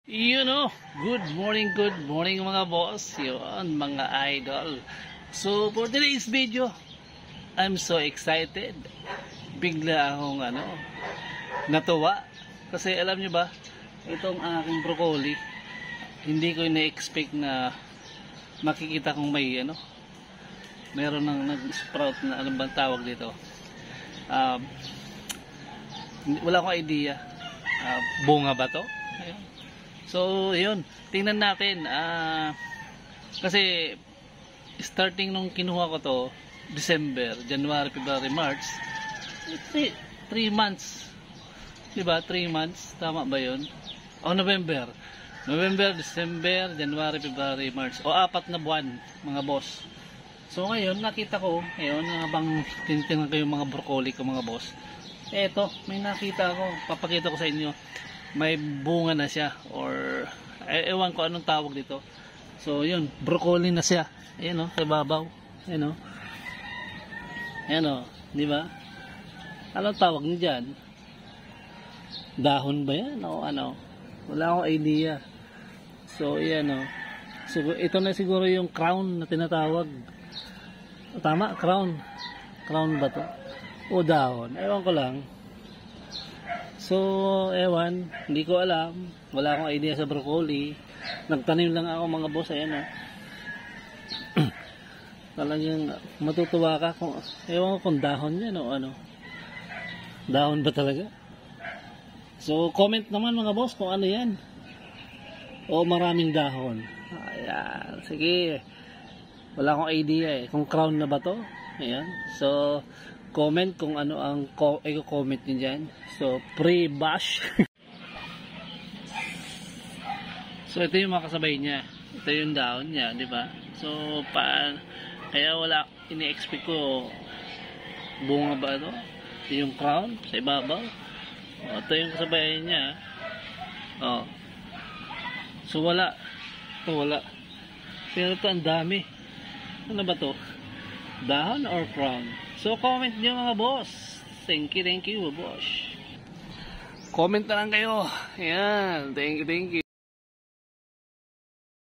Good morning mga boss, yun mga idol. So for today's video, I'm so excited. Bigla akong natuwa. Kasi alam nyo ba, itong aking broccoli, hindi ko na-expect na makikita kong may meron nang nag-sprout na anong bang tawag dito. Wala akong idea. Bunga ba to? Ayun. So, yun. Tingnan natin. Kasi, starting nung kinuha ko to, December, January, February, March, 3 months. Diba? 3 months. Tama ba yun? November. November, December, January, February, March. 4 na buwan, mga boss. So, ngayon, nakita ko, ngayon, habang tinitingnan ko yung mga broccoli ko, mga boss. Eto, may nakita ko. Papakita ko sa inyo. May bunga na siya or ewan ko anong tawag dito. So yun, broccoli na siya. Ayan sa babaw. Ayan di ba? Anong tawag niyo diyan? Dahon ba yan o ano? Wala akong idea. So ayan So ito na siguro yung crown na tinatawag. Tama, crown. Crown ba to? O dahon? Ewan ko lang. So, ewan, hindi ko alam. Wala akong idea sa broccoli. Nagtanim lang ako mga boss. Ayan Talagang matutuwa ka kung, ewan ko kung dahon yan o ano. Dahon ba talaga? So, comment naman mga boss kung ano yan. O maraming dahon. Ayan, sige. Wala akong idea kung crown na ba to. Ayan. So, comment kung ano ang i-comment nyo dyan. So, pre-bash. So, ito yung mga kasabay niya. Ito yung dahon niya, di ba? So, kaya wala, ini-expect ko bunga ba ito? Ito yung crown sa ibabaw. Ito yung kasabay niya. So, wala. Ito, wala. Pero ito, ang dami. Ano ba to? Dahon or crown? So, comment nyo mga boss. Thank you, boss. Comment na lang kayo. Ayan. Thank you.